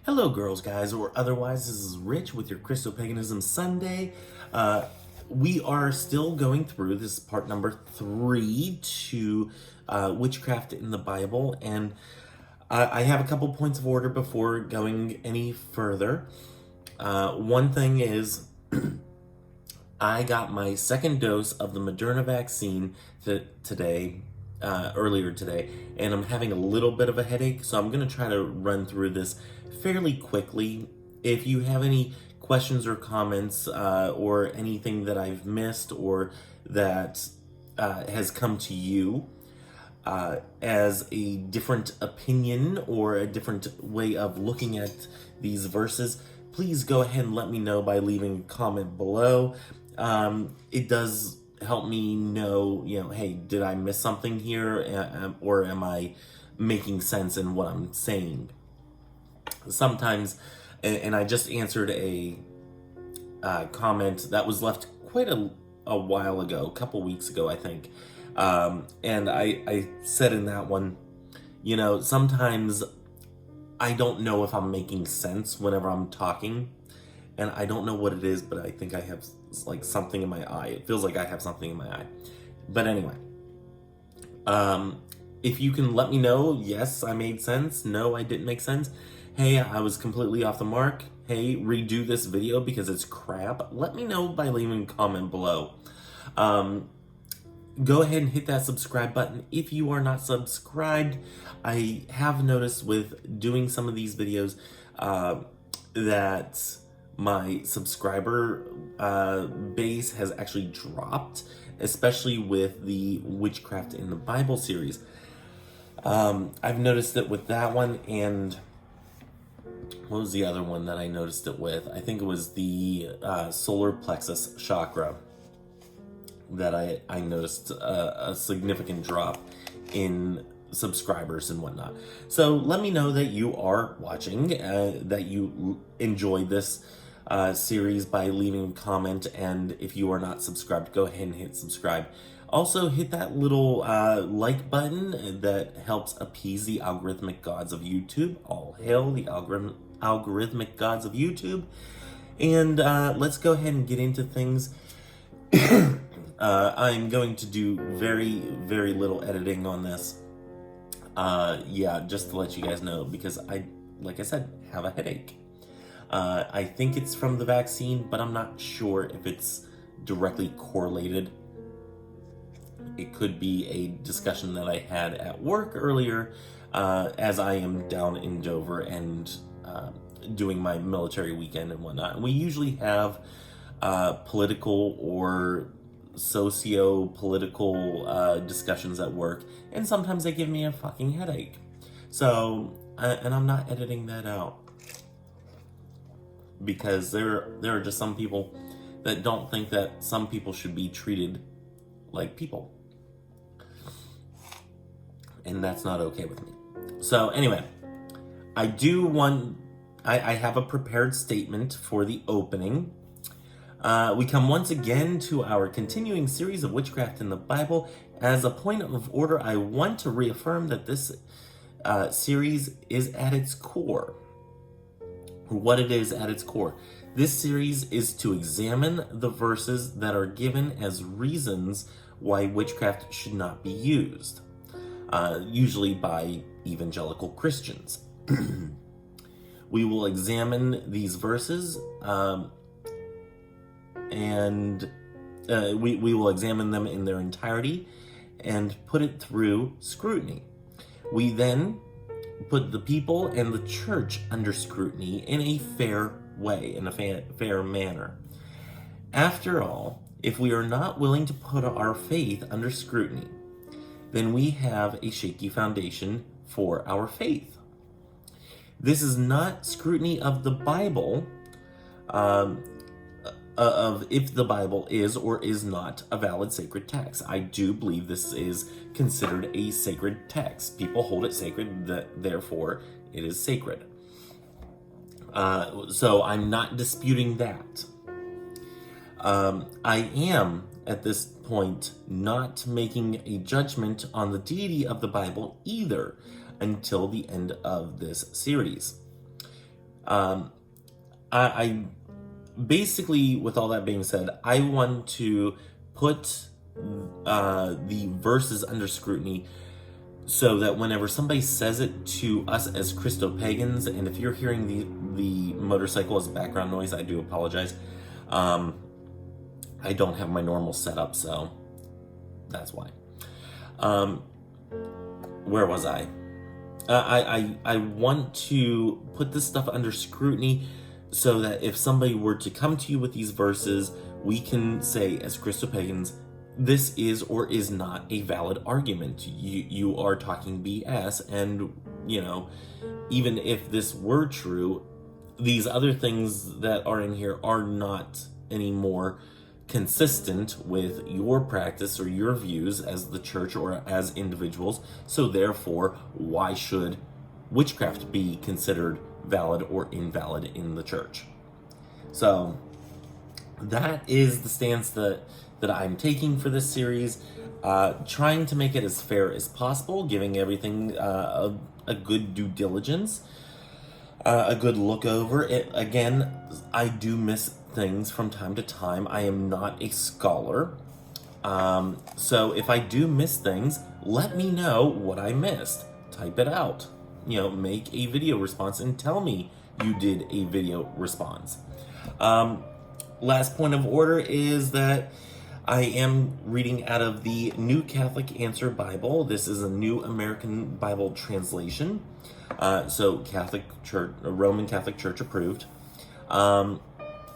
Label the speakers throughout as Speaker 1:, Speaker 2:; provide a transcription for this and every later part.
Speaker 1: Hello, girls, guys, or otherwise. This is Rich with your Christopaganism Sunday. We are still going through this part number 3 to witchcraft in the Bible, and I have a couple points of order before going any further. One thing is, I got my second dose of the Moderna vaccine earlier today, and I'm having a little bit of a headache, so I'm going to try to run through this fairly quickly. If you have any questions or comments or anything that I've missed or that has come to you as a different opinion or a different way of looking at these verses, please go ahead and let me know by leaving a comment below. It does help me know, hey, did I miss something here, or am I making sense in what I'm saying? Sometimes, and I just answered a comment that was left quite a while ago, a couple weeks ago, I think, and I said in that one, sometimes I don't know if I'm making sense whenever I'm talking, and I don't know what it is, but I think I have like something in my eye. It feels like I have something in my eye. But anyway, if you can let me know, yes, I made sense. No, I didn't make sense. Hey, I was completely off the mark. Hey, redo this video because it's crap. Let me know by leaving a comment below. Go ahead and hit that subscribe button if you are not subscribed. I have noticed with doing some of these videos that my subscriber base has actually dropped, especially with the Witchcraft in the Bible series. I've noticed it with that one, and what was the other one that I noticed it with? I think it was the solar plexus chakra that I noticed a significant drop in subscribers and whatnot. So let me know that you are watching, that you enjoy this series by leaving a comment, and if you are not subscribed, go ahead and hit subscribe. Also, hit that little like button that helps appease the algorithmic gods of YouTube. All hail the algorithmic gods of YouTube. And let's go ahead and get into things. I'm going to do very, very little editing on this. Just to let you guys know, because like I said, have a headache. I think it's from the vaccine, but I'm not sure if it's directly correlated. It could be a discussion that I had at work earlier, as I am down in Dover and doing my military weekend and whatnot. And we usually have political or socio-political discussions at work, and sometimes they give me a fucking headache. So, and I'm not editing that out, because there are just some people that don't think that some people should be treated like people. And that's not okay with me. So anyway, I have a prepared statement for the opening. We come once again to our continuing series of Witchcraft in the Bible. As a point of order, I want to reaffirm that this series is at its core. What it is at its core. This series is to examine the verses that are given as reasons why witchcraft should not be used, usually by evangelical Christians. We will examine these verses, and we will examine them in their entirety and put it through scrutiny. We then put the people and the church under scrutiny in a fair way, in a fair manner. After all, if we are not willing to put our faith under scrutiny, then we have a shaky foundation for our faith. This is not scrutiny of the Bible, of if the Bible is or is not a valid sacred text. I do believe this is considered a sacred text. People hold it sacred, therefore it is sacred. So I'm not disputing that. I am, at this point, not making a judgment on the deity of the Bible either until the end of this series. I basically, with all that being said, I want to put the verses under scrutiny so that whenever somebody says it to us as Christopagans, and if you're hearing the motorcycle as background noise, I do apologize. I don't have my normal setup, so that's why. Where was I? I want to put this stuff under scrutiny so that if somebody were to come to you with these verses, we can say as Christopagans, this is or is not a valid argument. You are talking BS, and even if this were true, these other things that are in here are not anymore consistent with your practice or your views as the church or as individuals. So therefore, why should witchcraft be considered valid or invalid in the church? So that is the stance that I'm taking for this series, trying to make it as fair as possible, giving everything a good due diligence, a good look over it. Again, I do miss things from time to time. I am not a scholar, so if I do miss things, let me know what I missed. Type it out, make a video response and tell me you did a video response. Last point of order is that I am reading out of the New Catholic Answer Bible. This is a New American Bible translation, so Catholic Church, Roman Catholic Church approved.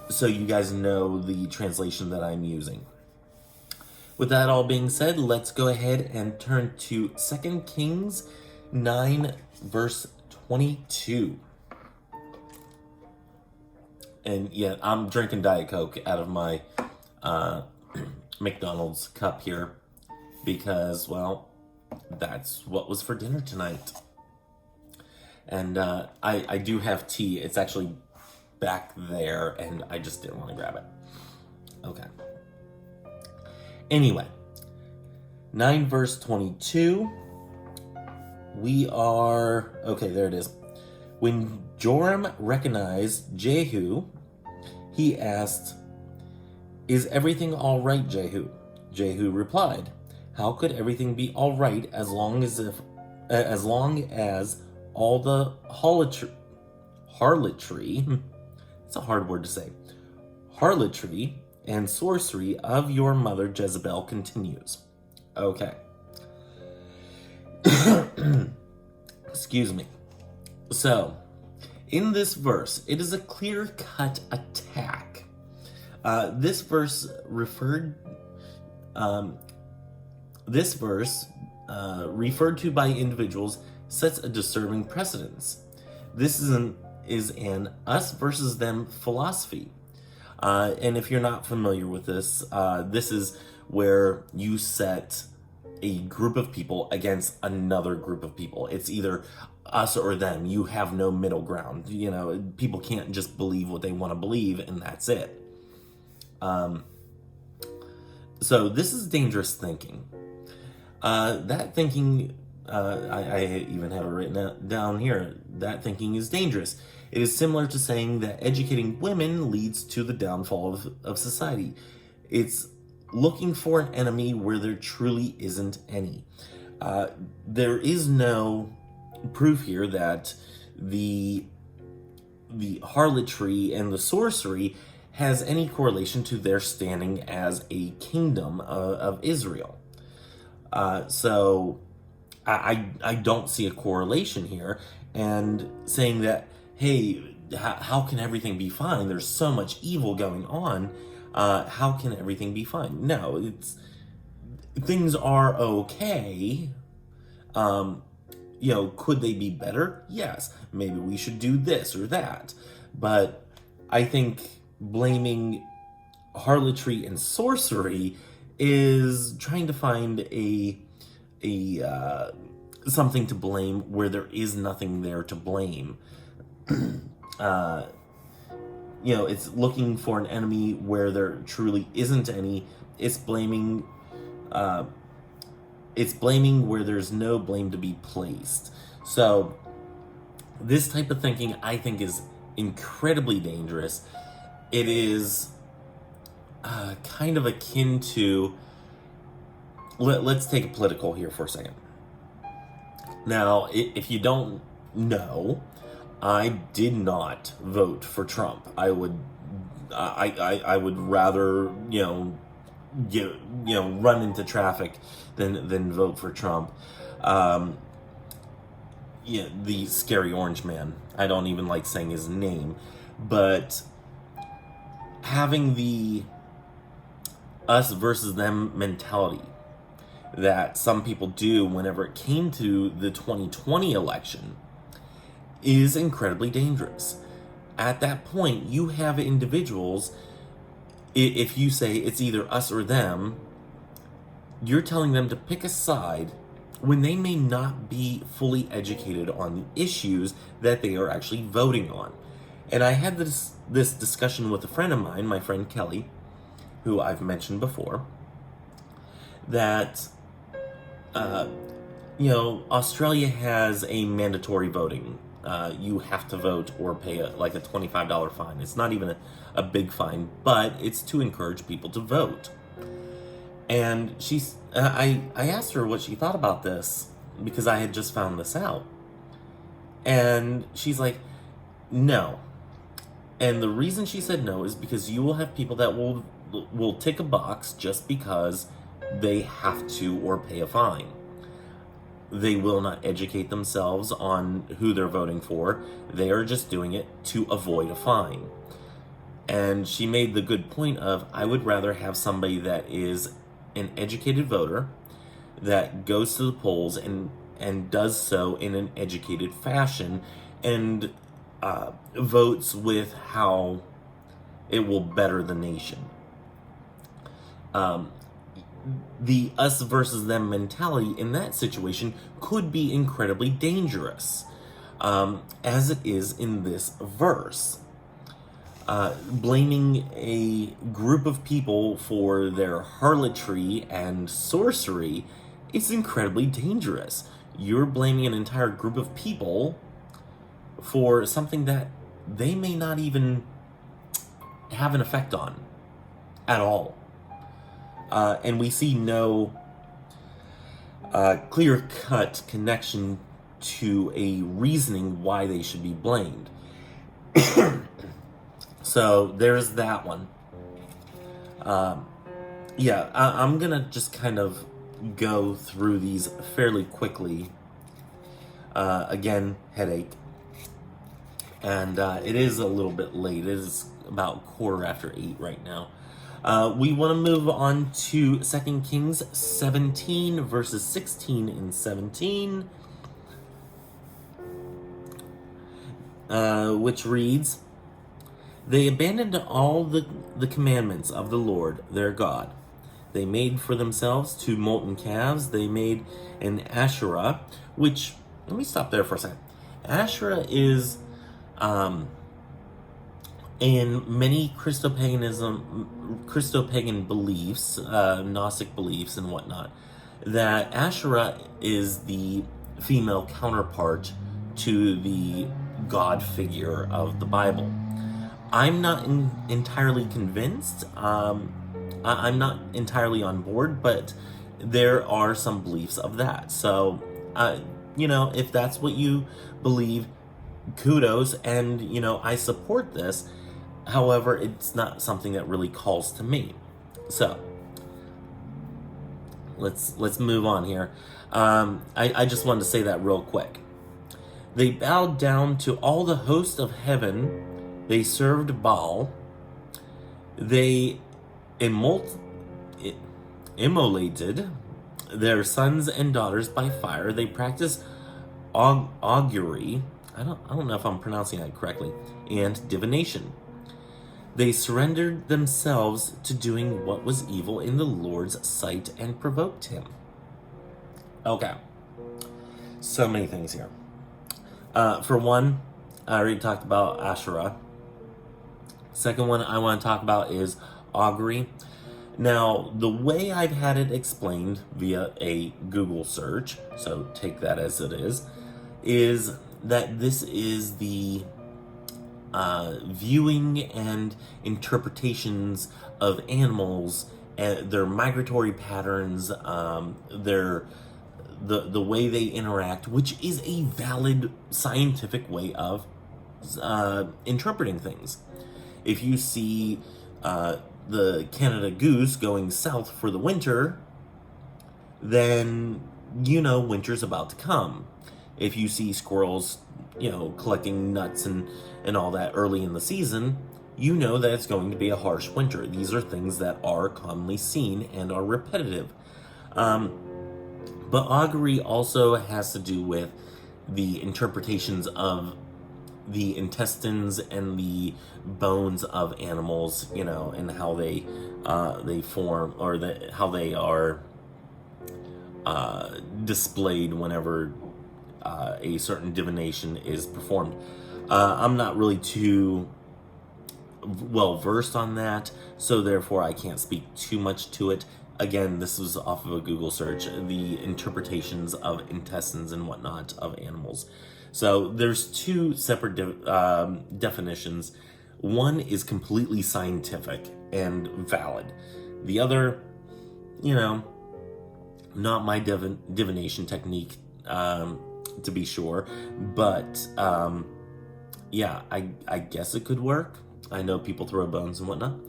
Speaker 1: So you guys know the translation that I'm using. With that all being said, let's go ahead and turn to 2 Kings 9, verse 22. And yeah, I'm drinking Diet Coke out of my McDonald's cup here because, well, that's what was for dinner tonight. And I do have tea. It's actually back there, and I just didn't want to grab it. Okay. Anyway, 9 verse 22. We are... Okay, there it is. When Joram recognized Jehu, he asked, "Is everything all right, Jehu?" Jehu replied, "How could everything be all right as long as all the harlotry, it's a hard word to say, harlotry and sorcery of your mother Jezebel continues?" Okay. Excuse me. So, in this verse, it is a clear-cut attack. This verse referred to by individuals sets a disturbing precedence. This is an us versus them philosophy. And if you're not familiar with this, this is where you set a group of people against another group of people. It's either us or them. You have no middle ground. People can't just believe what they want to believe, and that's it. So this is dangerous thinking. That thinking, I even have it written down here, that thinking is dangerous. It is similar to saying that educating women leads to the downfall of society. It's looking for an enemy where there truly isn't any. There is no proof here that the harlotry and the sorcery has any correlation to their standing as a kingdom of Israel. So I don't see a correlation here, and saying that, hey, how can everything be fine? There's so much evil going on. How can everything be fine? No, things are okay. Could they be better? Yes. Maybe we should do this or that. But I think blaming harlotry and sorcery is trying to find a something to blame where there is nothing there to blame. It's looking for an enemy where there truly isn't any. It's blaming where there's no blame to be placed. So this type of thinking, I think, is incredibly dangerous. It is kind of akin to, let's take a political here for a second. Now, if you don't know, I did not vote for Trump. I would rather run into traffic than vote for Trump. The scary orange man. I don't even like saying his name, but having the us versus them mentality that some people do whenever it came to the 2020 election is incredibly dangerous. At that point, you have individuals, if you say it's either us or them, you're telling them to pick a side when they may not be fully educated on the issues that they are actually voting on. And I had this discussion with a friend of mine, my friend Kelly, who I've mentioned before, that Australia has a mandatory voting. You have to vote or pay a $25 fine. It's not even a big fine, but it's to encourage people to vote. And I asked her what she thought about this because I had just found this out. And she's like, no. And the reason she said no is because you will have people that will tick a box just because they have to or pay a fine. They will not educate themselves on who they're voting for. They are just doing it to avoid a fine. And she made the good point of, I would rather have somebody that is an educated voter that goes to the polls and does so in an educated fashion and votes with how it will better the nation. The us versus them mentality in that situation could be incredibly dangerous, as it is in this verse. Blaming a group of people for their harlotry and sorcery is incredibly dangerous. You're blaming an entire group of people for something that they may not even have an effect on at all. And we see no clear-cut connection to a reasoning why they should be blamed. So there's that one. I'm gonna just kind of go through these fairly quickly. Again, headache. And it is a little bit late. It is about 8:15 right now. We want to move on to 2 Kings 17, verses 16 and 17, which reads, They abandoned all the commandments of the Lord their God. They made for themselves 2 molten calves. They made an Asherah, which, let me stop there for a second. Asherah is, in many Christopagan beliefs, Gnostic beliefs and whatnot, that Asherah is the female counterpart to the God figure of the Bible. I'm not entirely convinced. I'm not entirely on board, but there are some beliefs of that. So, if that's what you believe, kudos, and, I support this. However, it's not something that really calls to me. So, let's move on here. I just wanted to say that real quick. They bowed down to all the host of heaven. They served Baal. They immolated their sons and daughters by fire. They practiced augury. I don't know if I'm pronouncing that correctly. And divination. They surrendered themselves to doing what was evil in the Lord's sight and provoked him. Okay. So many things here. For one, I already talked about Asherah. Second one I want to talk about is augury. Now, the way I've had it explained via a Google search, so take that as it is that this is the viewing and interpretations of animals, their migratory patterns, the way they interact, which is a valid scientific way of interpreting things. If you see the Canada goose going south for the winter, then you know winter's about to come. If you see squirrels, collecting nuts and all that early in the season, you know that it's going to be a harsh winter. These are things that are commonly seen and are repetitive. But augury also has to do with the interpretations of the intestines and the bones of animals, and how they form, or how they are displayed whenever a certain divination is performed. I'm not really too well versed on that, so therefore I can't speak too much to it. Again, this was off of a Google search, the interpretations of intestines and whatnot of animals. So there's two separate definitions. One is completely scientific and valid. The other, not my divination technique, to be sure. But, yeah, I guess it could work. I know people throw bones and whatnot.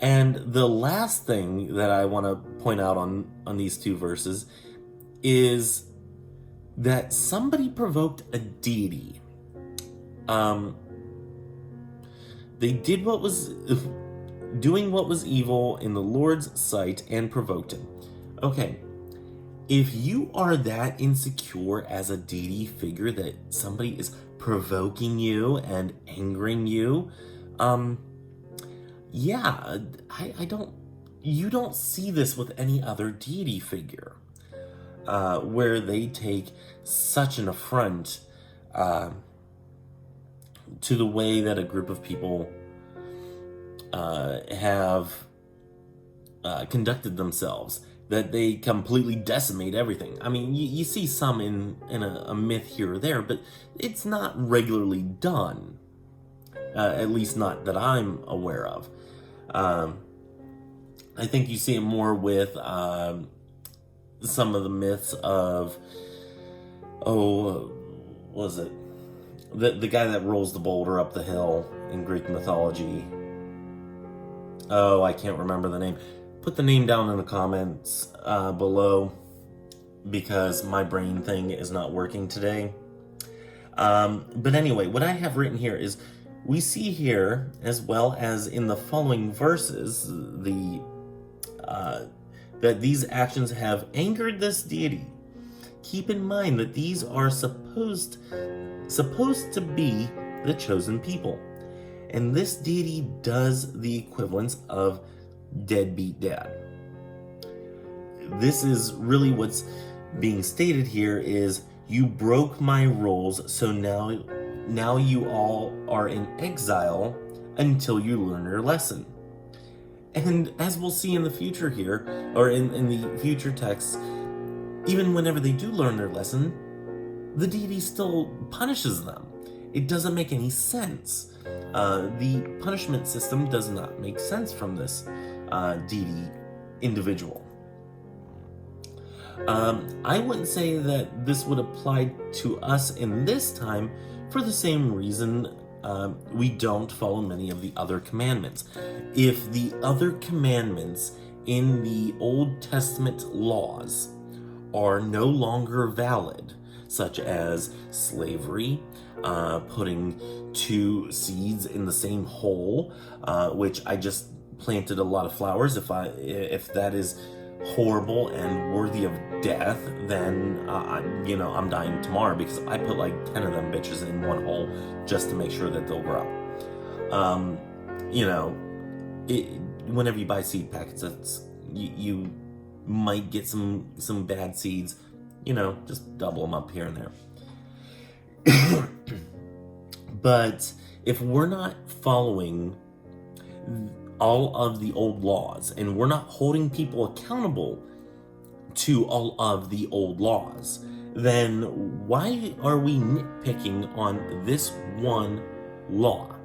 Speaker 1: And the last thing that I want to point out on these two verses is that somebody provoked a deity. They did doing what was evil in the Lord's sight and provoked him. Okay, if you are that insecure as a deity figure that somebody is provoking you and angering you, yeah, you don't see this with any other deity figure, where they take such an affront to the way that a group of people have conducted themselves, that they completely decimate everything. I mean, you see some in a myth here or there, but it's not regularly done, at least not that I'm aware of. I think you see it more with some of the myths of, what was it? The guy that rolls the boulder up the hill in Greek mythology. Oh, I can't remember the name. Put the name down in the comments below, because my brain thing is not working today. But anyway, what I have written here is, we see here, as well as in the following verses, that these actions have angered this deity. Keep in mind that these are supposed to be the chosen people. And this deity does the equivalence of deadbeat dad. This is really what's being stated here is, you broke my rules, so now you all are in exile until you learn your lesson. And as we'll see in the future here, or in the future texts, even whenever they do learn their lesson, the deity still punishes them. It doesn't make any sense. The punishment system does not make sense from this deity individual. I wouldn't say that this would apply to us in this time, for the same reason we don't follow many of the other commandments. If the other commandments in the Old Testament laws are no longer valid, such as slavery, putting two seeds in the same hole, which I just planted a lot of flowers. If that is horrible and worthy of death, then I'm dying tomorrow, because I put like 10 of them bitches in one hole just to make sure that they'll grow. Whenever you buy seed packets, you might get some bad seeds. Just double them up here and there. But if we're not following all of the old laws, and we're not holding people accountable to all of the old laws, then why are we nitpicking on this one law?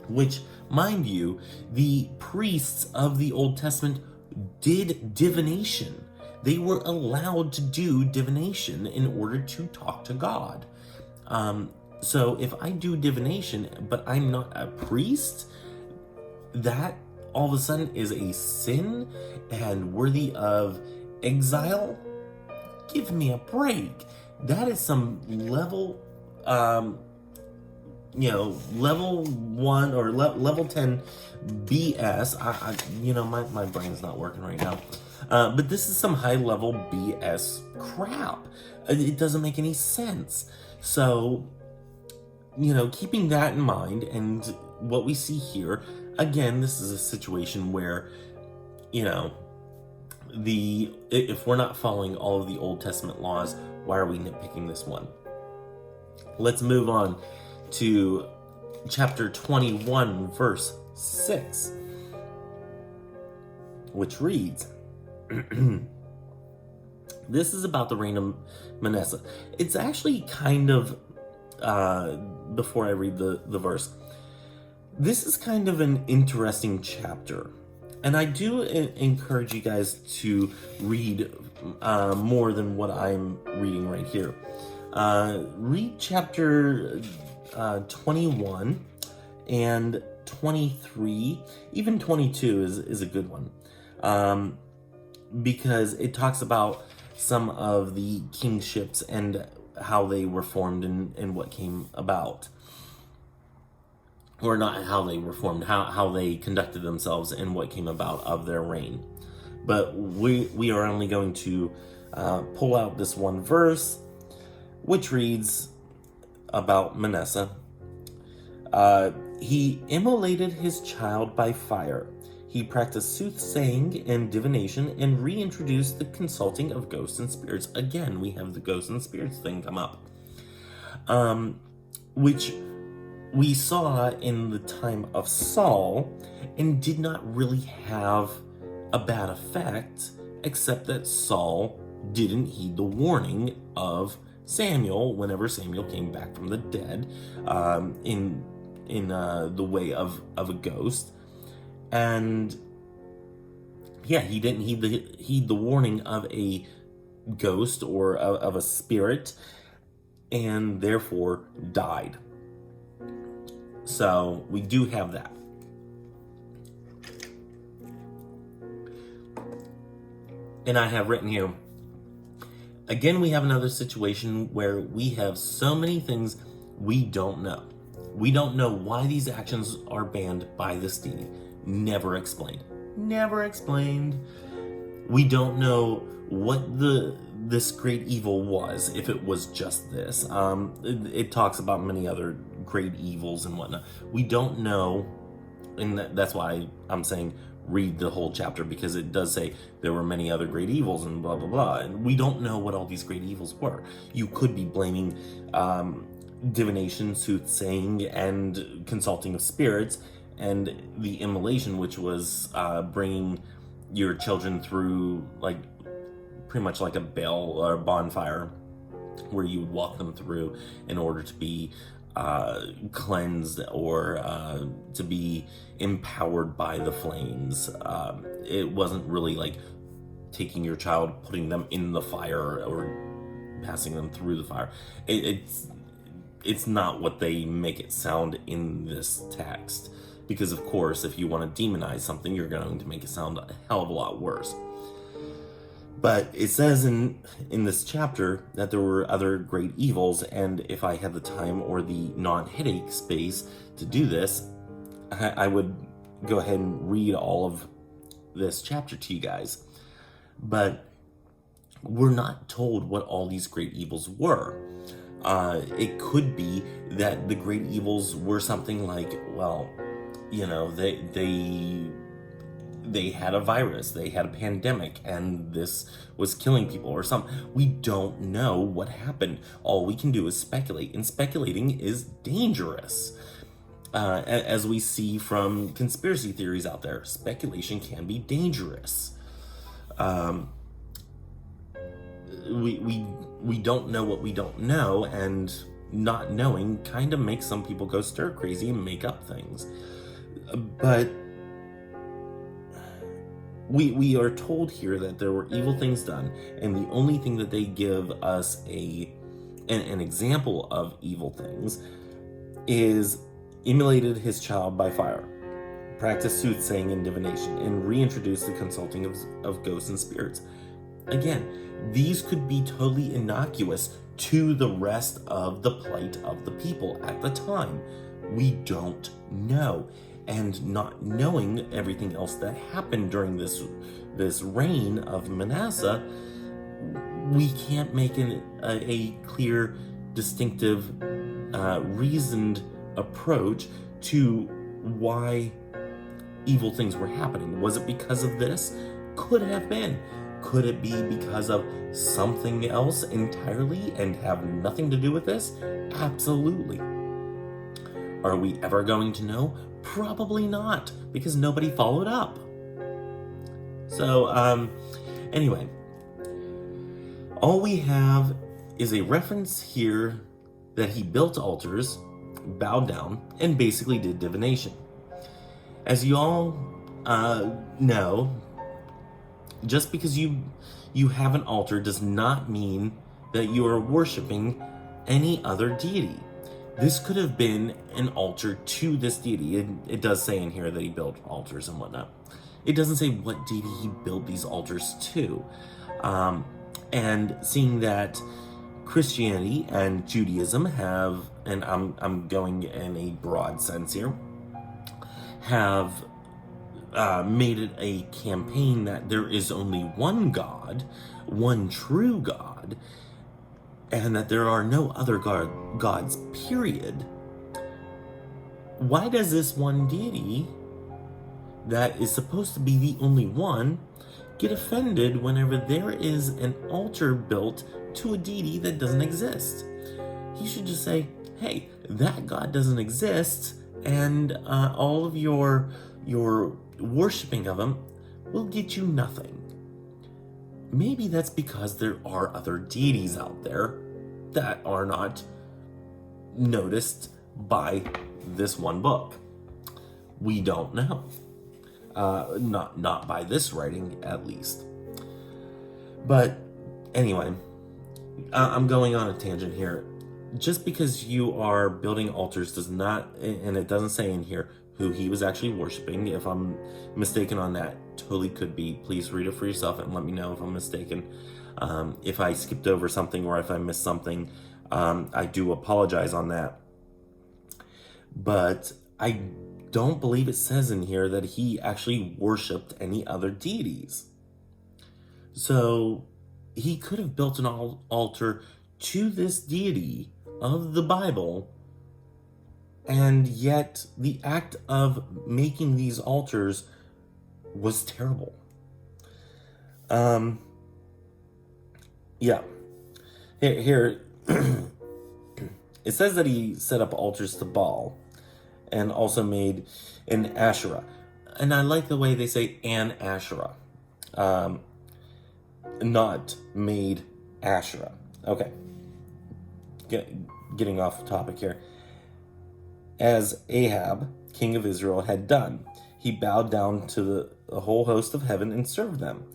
Speaker 1: which, mind you, the priests of the Old Testament did divination. They were allowed to do divination in order to talk to God. So if I do divination, but I'm not a priest, that all of a sudden is a sin and worthy of exile? Give me a break. That is some level, level 1 or level 10 BS. My brain's not working right now. But this is some high level BS crap. It doesn't make any sense. So, keeping that in mind, and what we see here, again, this is a situation where, if we're not following all of the Old Testament laws, why are we nitpicking this one? Let's move on to chapter 21, verse 6, which reads, this is about the reign of Manasseh. It's actually kind of, before I read the verse, this is kind of an interesting chapter. And I do encourage you guys to read more than what I'm reading right here. Read chapter 21 and 23, even 22 is a good one. Because it talks about some of the kingships and how they were formed and what came about. Or not how they were formed, how they conducted themselves and what came about of their reign. But we are only going to pull out this one verse, which reads about Manasseh. He immolated his child by fire. He practiced soothsaying and divination and reintroduced the consulting of ghosts and spirits. Again, we have the ghosts and spirits thing come up. Which we saw in the time of Saul and did not really have a bad effect, except that Saul didn't heed the warning of Samuel whenever Samuel came back from the dead in the way of a ghost. And yeah, he didn't heed the warning of a ghost or of a spirit, and therefore died. So we do have that. And I have written here, again, we have another situation where we have so many things we don't know. We don't know why these actions are banned by this deity. Never explained. Never explained. We don't know what this great evil was, if it was just this. It talks about many other great evils and whatnot. We don't know, and that's why I'm saying read the whole chapter, because it does say there were many other great evils and blah blah blah, and we don't know what all these great evils were. You could be blaming divination, soothsaying, and consulting of spirits, and the immolation, which was bringing your children through like pretty much like a bell or bonfire, where you would walk them through in order to be cleansed or to be empowered by the flames. It wasn't really like taking your child, putting them in the fire, or passing them through the fire. It's not what they make it sound in this text, because of course if you want to demonize something, you're going to make it sound a hell of a lot worse. But it says in this chapter that there were other great evils, and if I had the time or the non-headache space to do this, I would go ahead and read all of this chapter to you guys. But we're not told what all these great evils were. It could be that the great evils were something like, well, they had a virus, they had a pandemic, and this was killing people or something. We don't know what happened. All we can do is speculate, and speculating is dangerous. As we see from conspiracy theories out there, speculation can be dangerous. We don't know what we don't know, and not knowing kind of makes some people go stir crazy and make up things. But we are told here that there were evil things done, and the only thing that they give us an example of evil things is immolated his child by fire, practiced soothsaying and divination, and reintroduced the consulting of ghosts and spirits. Again, these could be totally innocuous to the rest of the plight of the people at the time. We don't know. And not knowing everything else that happened during this reign of Manasseh, we can't make a clear, distinctive, reasoned approach to why evil things were happening. Was it because of this? Could have been. Could it be because of something else entirely and have nothing to do with this? Absolutely. Are we ever going to know? Probably not, because nobody followed up. So, anyway, all we have is a reference here that he built altars, bowed down, and basically did divination. As you all know, just because you have an altar does not mean that you are worshiping any other deity. This could have been an altar to this deity. It does say in here that he built altars and whatnot. It doesn't say what deity he built these altars to. And seeing that Christianity and Judaism have, and I'm going in a broad sense here, have made it a campaign that there is only one God, one true God, and that there are no other gods, period. Why does this one deity that is supposed to be the only one get offended whenever there is an altar built to a deity that doesn't exist? He should just say, hey, that God doesn't exist, and all of your worshiping of him will get you nothing. Maybe that's because there are other deities out there that are not noticed by this one book. We don't know. Not by this writing, at least. But anyway, I'm going on a tangent here. Just because you are building altars does not, and it doesn't say in here who he was actually worshiping. If I'm mistaken on that, totally could be. Please read it for yourself and let me know if I'm mistaken. If I skipped over something or if I missed something, I do apologize on that. But I don't believe it says in here that he actually worshipped any other deities. So he could have built an altar to this deity of the Bible, and yet the act of making these altars was terrible. Yeah. Here it says that he set up altars to Baal and also made an Asherah. And I like the way they say an Asherah. Not made Asherah. Okay. Getting off topic here. As Ahab, king of Israel, had done, he bowed down to the whole host of heaven and served them.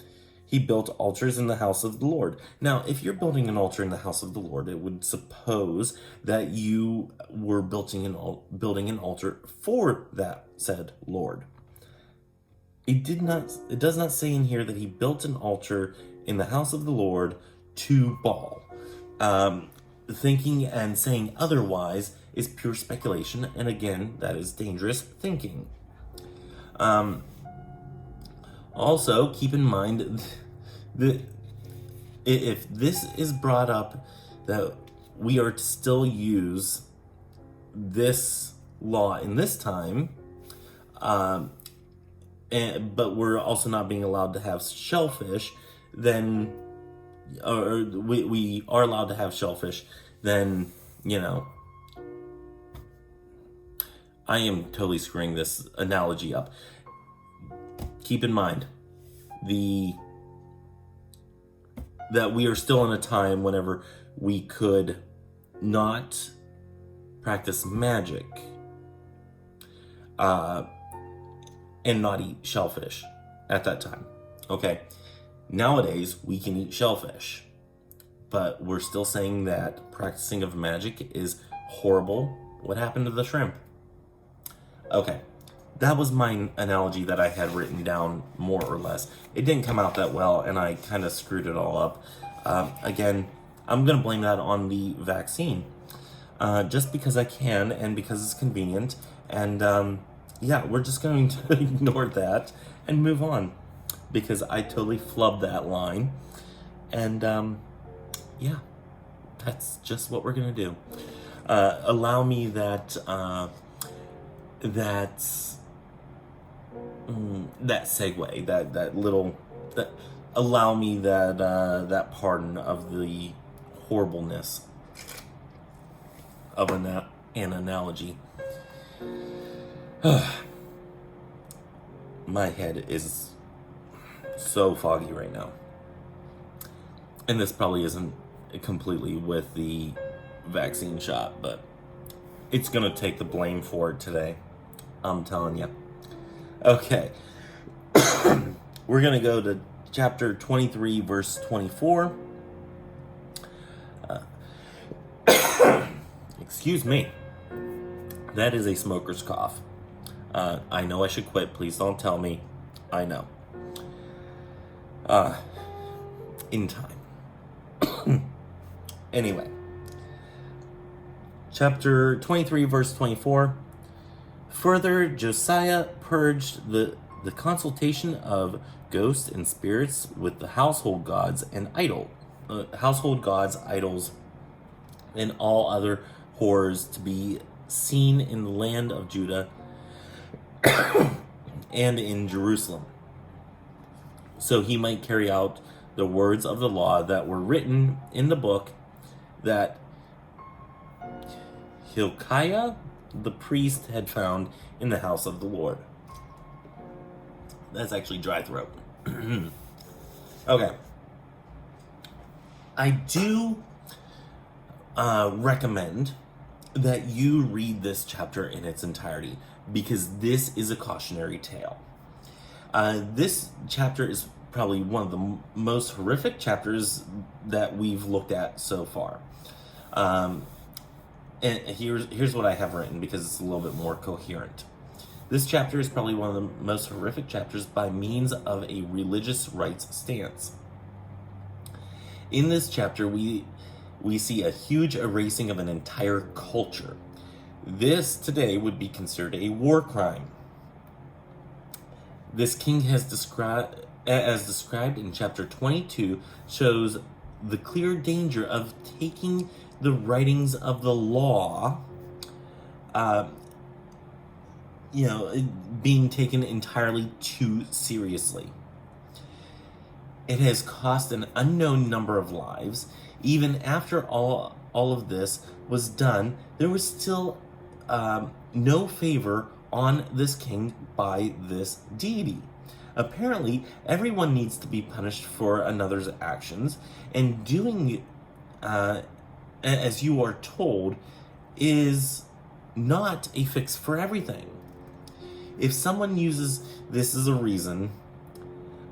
Speaker 1: He built altars in the house of the Lord. Now, if you're building an altar in the house of the Lord, it would suppose that you were building an altar for that said Lord. It does not say in here that he built an altar in the house of the Lord to Baal. Thinking and saying otherwise is pure speculation, and again, that is dangerous thinking. Also, keep in mind that if this is brought up, that we are to still use this law in this time, but we're also not being allowed to have shellfish, then, or we are allowed to have shellfish, then, I am totally screwing this analogy up. Keep in mind that we are still in a time whenever we could not practice magic, and not eat shellfish at that time. Okay, nowadays we can eat shellfish, but we're still saying that practicing of magic is horrible. What happened to the shrimp? Okay, that was my analogy that I had written down, more or less. It didn't come out that well, and I kind of screwed it all up. Again, I'm going to blame that on the vaccine. Just because I can, and because it's convenient, and yeah, we're just going to ignore that and move on, because I totally flubbed that line, and yeah, that's just what we're gonna do. Allow me that segue, that little, allow me that pardon of the horribleness of an analogy. My head is so foggy right now. And this probably isn't completely with the vaccine shot, but it's gonna take the blame for it today. I'm telling you. Okay. We're gonna go to chapter 23, verse 24. Excuse me. That is a smoker's cough. I know I should quit. Please don't tell me. I know. In time. Anyway. Chapter 23, verse 24. Further, Josiah purged the consultation of ghosts and spirits with the household gods, idols, and all other horrors to be seen in the land of Judah and in Jerusalem, so he might carry out the words of the law that were written in the book that Hilkiah the priest had found in the house of the Lord. That's actually dry throat. Okay. I do recommend that you read this chapter in its entirety, because this is a cautionary tale. This chapter is probably one of the most horrific chapters that we've looked at so far. And here's what I have written, because it's a little bit more coherent. This chapter is probably one of the most horrific chapters by means of a religious rights stance. In this chapter, we see a huge erasing of an entire culture. This today would be considered a war crime. This king as described in chapter 22 shows the clear danger of taking the writings of the law, being taken entirely too seriously. It has cost an unknown number of lives. Even after all of this was done, there was still no favor on this king by this deity. Apparently, everyone needs to be punished for another's actions, and doing as you are told is not a fix for everything. If someone uses this as a reason,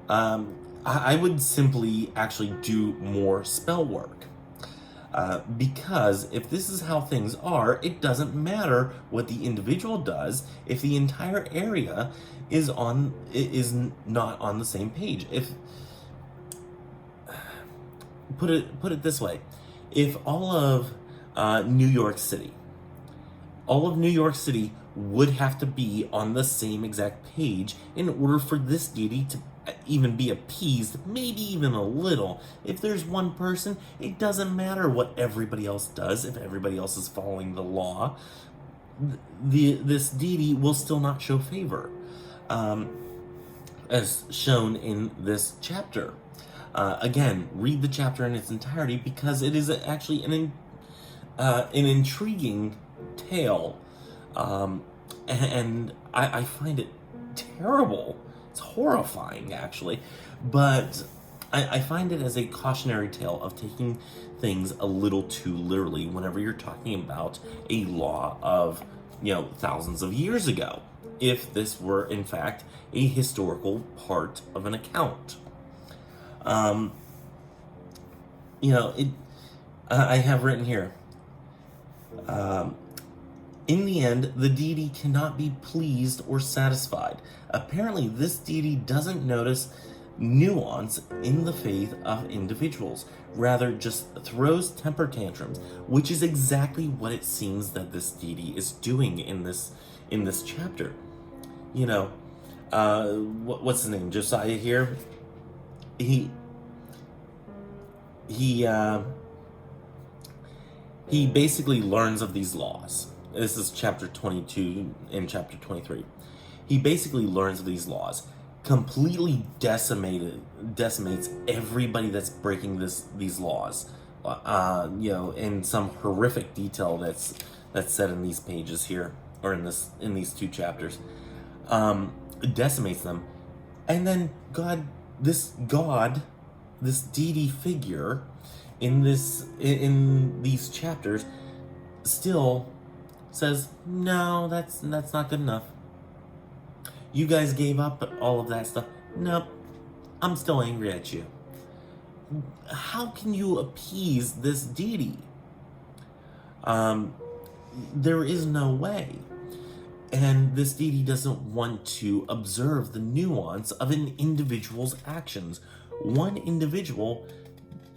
Speaker 1: I would simply actually do more spell work. Because if this is how things are, it doesn't matter what the individual does if the entire area is not on the same page. If put it this way, if all of New York City would have to be on the same exact page in order for this deity to even be appeased, maybe even a little. If there's one person, it doesn't matter what everybody else does. If everybody else is following the law, this deity will still not show favor, as shown in this chapter. Again, read the chapter in its entirety, because it is actually an intriguing tale, and I find it terrible. It's horrifying, actually, but I find it as a cautionary tale of taking things a little too literally whenever you're talking about a law of, thousands of years ago, if this were in fact a historical part of an account. Um, it. I have written here. In the end, the deity cannot be pleased or satisfied. Apparently, this deity doesn't notice nuance in the faith of individuals, rather just throws temper tantrums, which is exactly what it seems that this deity is doing in this chapter. What's his name? Josiah here. He basically learns of these laws. This is chapter 22 and chapter 23. He basically learns of these laws, completely decimates everybody that's breaking these laws, in some horrific detail that's said in these pages here, or in these two chapters. Decimates them, and then this deity figure in these chapters still says, no, that's not good enough. You guys gave up all of that stuff. Nope, I'm still angry at you. How can you appease this deity? There is no way. And this deity doesn't want to observe the nuance of an individual's actions. One individual,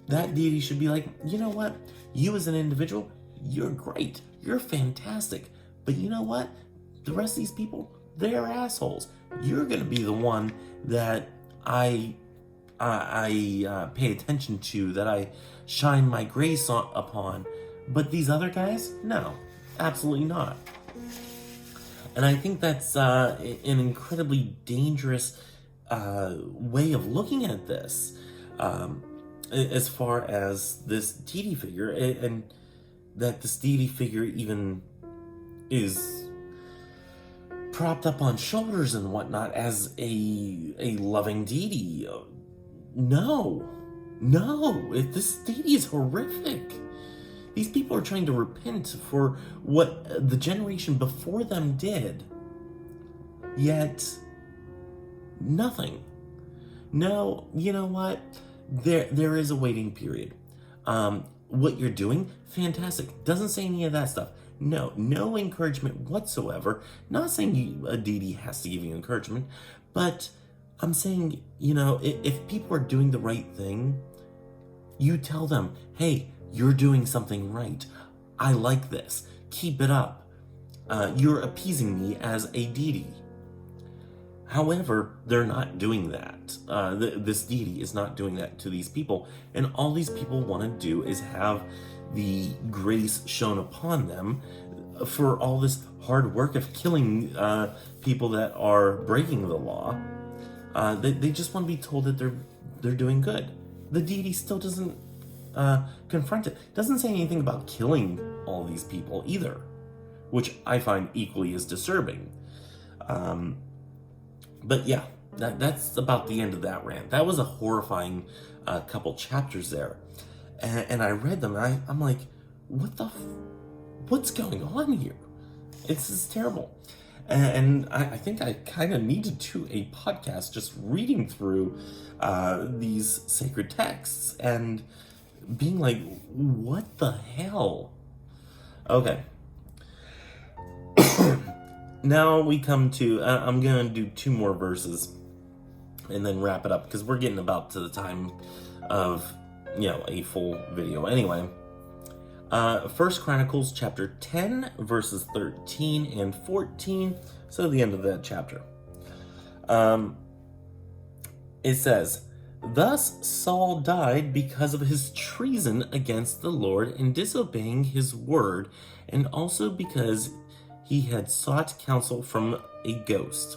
Speaker 1: that deity should be like, you know what? You as an individual, you're great. You're fantastic. But you know what? The rest of these people, they're assholes. You're going to be the one that I pay attention to, that I shine my grace upon. But these other guys, no, absolutely not. And I think that's an incredibly dangerous way of looking at this, as far as this deity figure, and that this deity figure even is propped up on shoulders and whatnot as a loving deity. No, this deity is horrific. These people are trying to repent for what the generation before them did, yet nothing. No, you know what? There is a waiting period. What you're doing, fantastic. Doesn't say any of that stuff. No encouragement whatsoever. Not saying a deity has to give you encouragement, but I'm saying, if people are doing the right thing, you tell them, hey, you're doing something right. I like this. Keep it up. You're appeasing me as a deity. However, they're not doing that. This deity is not doing that to these people. And all these people want to do is have the grace shown upon them for all this hard work of killing people that are breaking the law. They just want to be told that they're doing good. The deity still doesn't confront it. Doesn't say anything about killing all these people either, which I find equally as disturbing. But yeah, that's about the end of that rant. That was a horrifying couple chapters there. And I read them, and I'm like, what's going on here? It's terrible. And I think I kind of needed to a podcast just reading through these sacred texts and being like, what the hell? Okay. Now we come to, I'm going to do 2 more verses and then wrap it up, because we're getting about to the time of, a full video. Anyway, 1 Chronicles chapter 10, verses 13 and 14. So the end of that chapter. It says, "Thus Saul died because of his treason against the Lord and disobeying his word, and also because he had sought counsel from a ghost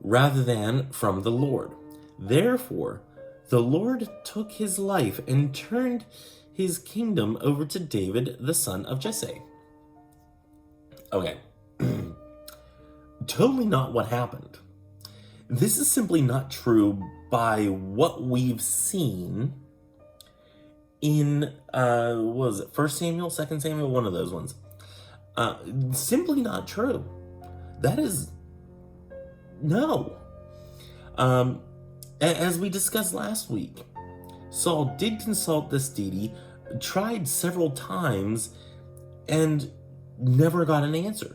Speaker 1: rather than from the Lord. Therefore, the Lord took his life and turned his kingdom over to David, the son of Jesse." Okay. Totally not what happened. This is simply not true by what we've seen in, what was it, 1 Samuel, 2 Samuel, one of those ones. Simply not true. That is, no. As we discussed last week, Saul did consult this deity, tried several times, and never got an answer.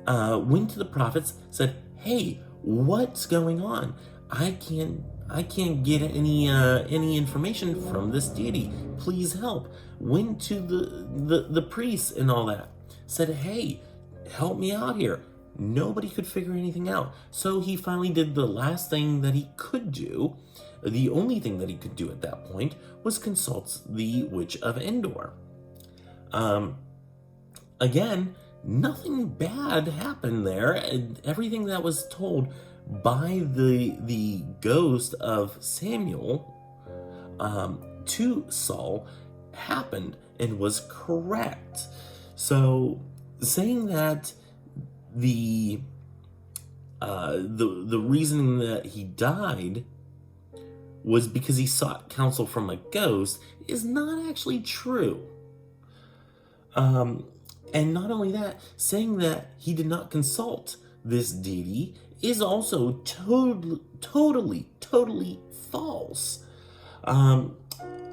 Speaker 1: Went to the prophets, said, "Hey, what's going on? I can't get any information from this deity. Please help." Went to the priests and all that. Said, "Hey, help me out here." Nobody could figure anything out. So he finally did the last thing that he could do. The only thing that he could do at that point was consult the Witch of Endor. Again, nothing bad happened there. And everything that was told by the ghost of Samuel to Saul happened and was correct. So saying that the reason that he died was because he sought counsel from a ghost is not actually true. And not only that, saying that he did not consult this deity is also totally false.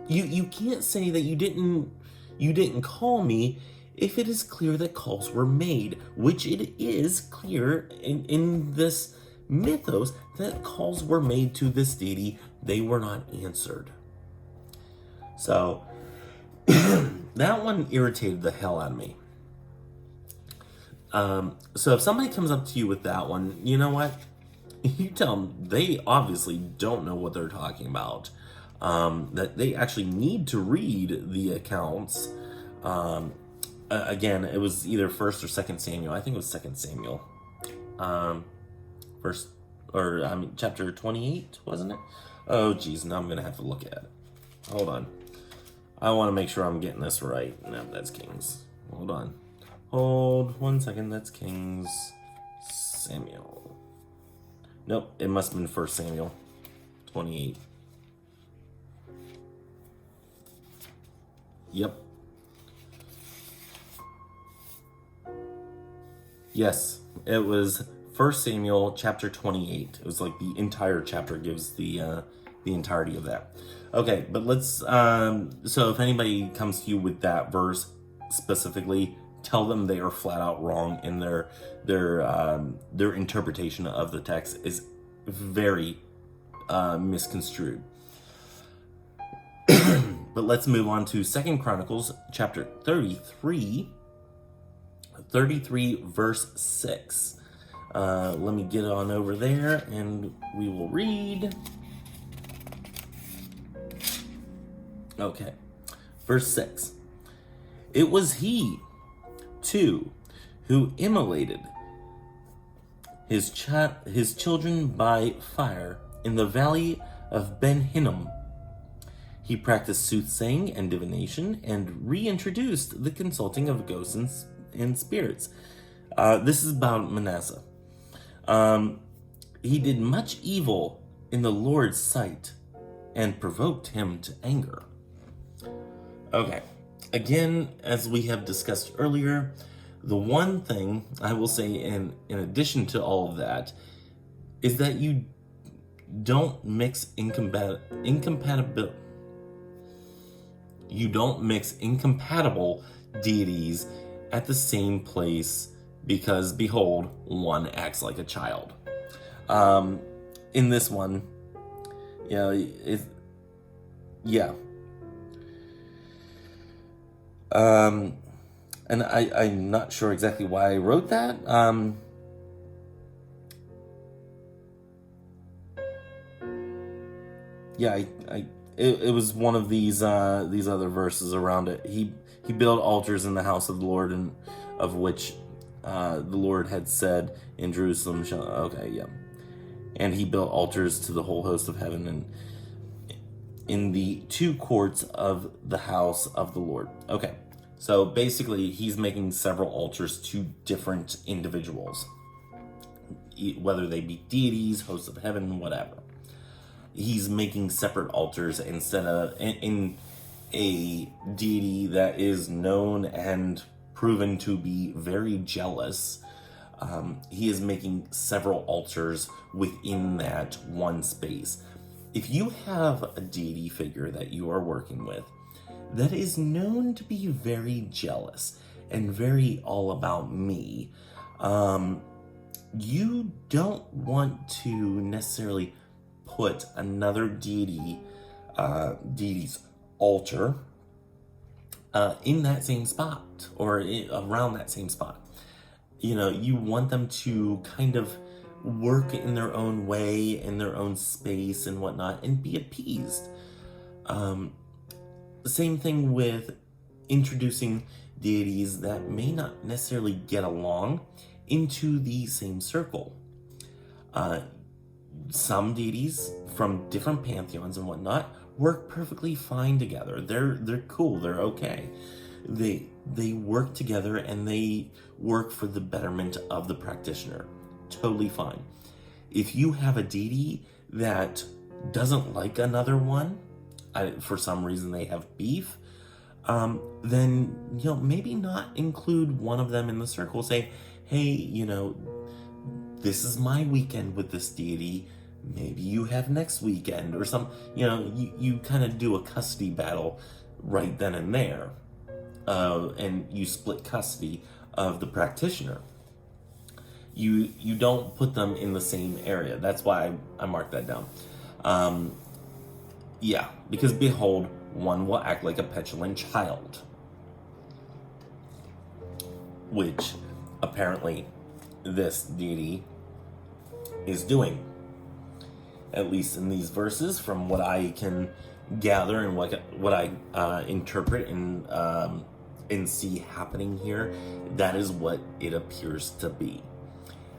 Speaker 1: You can't say that you didn't call me if it is clear that calls were made, which it is clear in this mythos that calls were made to this deity. They were not answered. So that one irritated the hell out of me. So if somebody comes up to you with that one, you know what? You tell them they obviously don't know what they're talking about. That they actually need to read the accounts. Again, it was either 1 or 2 Samuel. I think it was 2 Samuel. Chapter 28, wasn't it? Oh, geez, now I'm going to have to look at it. Hold on. I want to make sure I'm getting this right. No, that's Kings. Hold on. Hold 1 second. That's Kings Samuel. Nope, it must have been 1 Samuel 28. Yep. Yes, it was 1 Samuel chapter 28. It was like the entire chapter gives the entirety of that. Okay, but let's, so if anybody comes to you with that verse specifically, tell them they are flat out wrong in their interpretation of the text is very misconstrued. But let's move on to 2 Chronicles chapter 33 verse 6. Let me get on over there and we will read. Okay, verse 6. It was he, too, who immolated his children by fire in the valley of Ben Hinnom. He practiced soothsaying and divination and reintroduced the consulting of ghosts and spirits. This is about Manasseh. He did much evil in the Lord's sight and provoked him to anger. Okay, again, as we have discussed earlier, the one thing I will say in addition to all of that is that you don't mix incompatible deities at the same place, because behold, one acts like a child. In this one, and I'm not sure exactly why I wrote that. It was one of these other verses around it. He built altars in the house of the Lord, and of which the Lord had said in Jerusalem and he built altars to the whole host of heaven and in the two courts of the house of the Lord. Okay, so basically he's making several altars to different individuals. whether they be deities, hosts of heaven, whatever. He's making separate altars instead of in a deity that is known and proven to be very jealous. He is making several altars within that one space. If you have a deity figure that you are working with that is known to be very jealous and very all about me, you don't want to necessarily put another deity's altar in that same spot or around that same spot. You want them to kind of work in their own way, in their own space and whatnot, and be appeased. Same thing with introducing deities that may not necessarily get along into the same circle. Some deities from different pantheons and whatnot work perfectly fine together. They're cool. They're okay. They work together and they work for the betterment of the practitioner. Totally fine. If you have a deity that doesn't like another one, for some reason they have beef, then maybe not include one of them in the circle. Say, hey, this is my weekend with this deity. Maybe you have next weekend or some. You kind of do a custody battle right then and there, and you split custody of the practitioner. You don't put them in the same area. That's why I marked that down. Because behold, one will act like a petulant child, which apparently this deity is doing, at least in these verses, from what I can gather and what I interpret and see happening here. That is what it appears to be.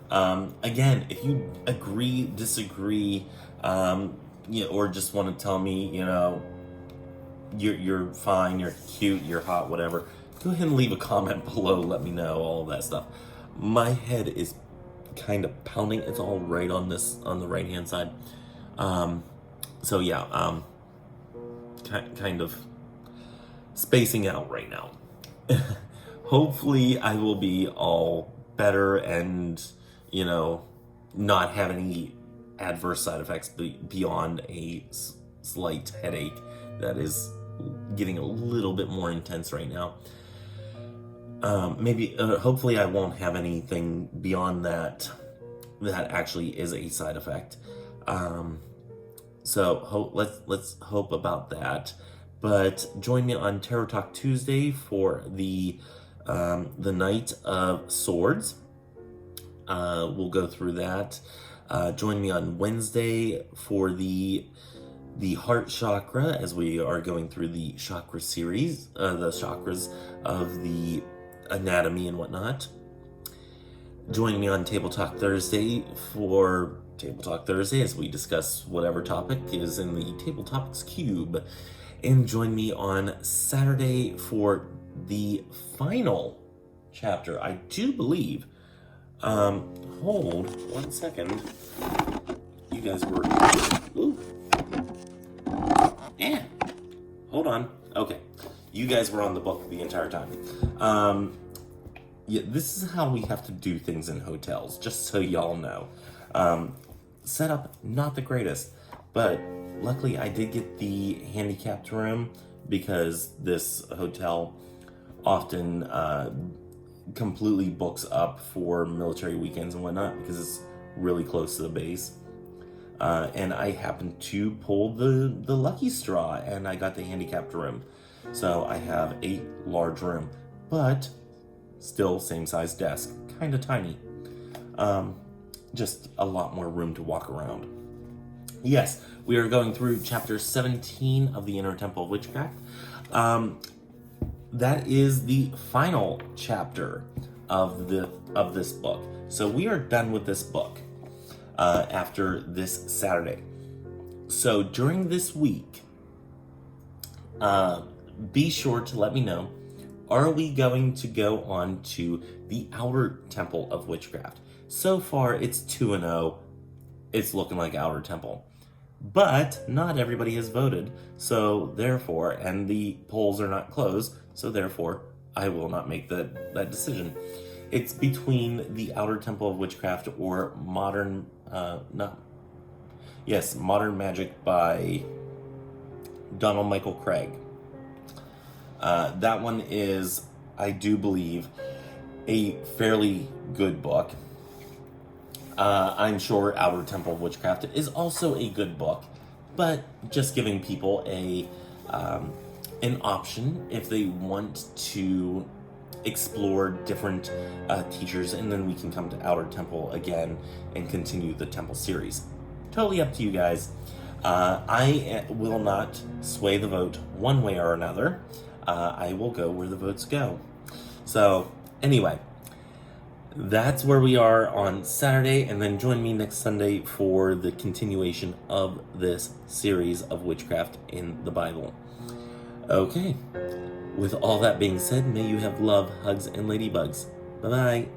Speaker 1: Again, if you agree, disagree, or just want to tell me, you're fine, you're cute, you're hot, whatever, go ahead and leave a comment below. Let me know all of that stuff. My head is kind of pounding. It's all right on the right hand side. Kind of spacing out right now. Hopefully I will be all better and not have any adverse side effects beyond a slight headache that is getting a little bit more intense right now. Hopefully I won't have anything beyond that actually is a side effect. Let's hope about that. But join me on Tarot Talk Tuesday for the Knight of Swords. We'll go through that. Join me on Wednesday for the heart chakra, as we are going through the chakra series, the chakras of the anatomy and whatnot. Join me on Table Talk Thursday for Table Talk Thursday as we discuss whatever topic is in the Table Topics Cube. And join me on Saturday for the final chapter, I do believe. Hold 1 second. You guys were... Ooh. Yeah. Hold on. Okay. You guys were on the book the entire time. This is how we have to do things in hotels, just so y'all know. Setup, not the greatest, but luckily I did get the handicapped room because this hotel often completely books up for military weekends and whatnot because it's really close to the base. And I happened to pull the lucky straw and I got the handicapped room. So I have a large room, but still same size desk, kind of tiny. Just a lot more room to walk around. Yes, we are going through chapter 17 of the Inner Temple of Witchcraft. That is the final chapter of this book. So we are done with this book after this Saturday. So during this week, be sure to let me know Are we going to go on to the Outer Temple of Witchcraft? So far, it's 2-0. It's looking like Outer Temple. But not everybody has voted, so therefore, and the polls are not closed, so therefore, I will not make that decision. It's between the Outer Temple of Witchcraft or Modern Magic by Donald Michael Craig. That one is, I do believe, a fairly good book. I'm sure Outer Temple of Witchcraft is also a good book, but just giving people an option if they want to explore different teachers, and then we can come to Outer Temple again and continue the Temple series. Totally up to you guys. I will not sway the vote one way or another. I will go where the votes go. So, anyway, that's where we are on Saturday, and then join me next Sunday for the continuation of this series of witchcraft in the Bible. Okay, with all that being said, may you have love, hugs, and ladybugs. Bye-bye.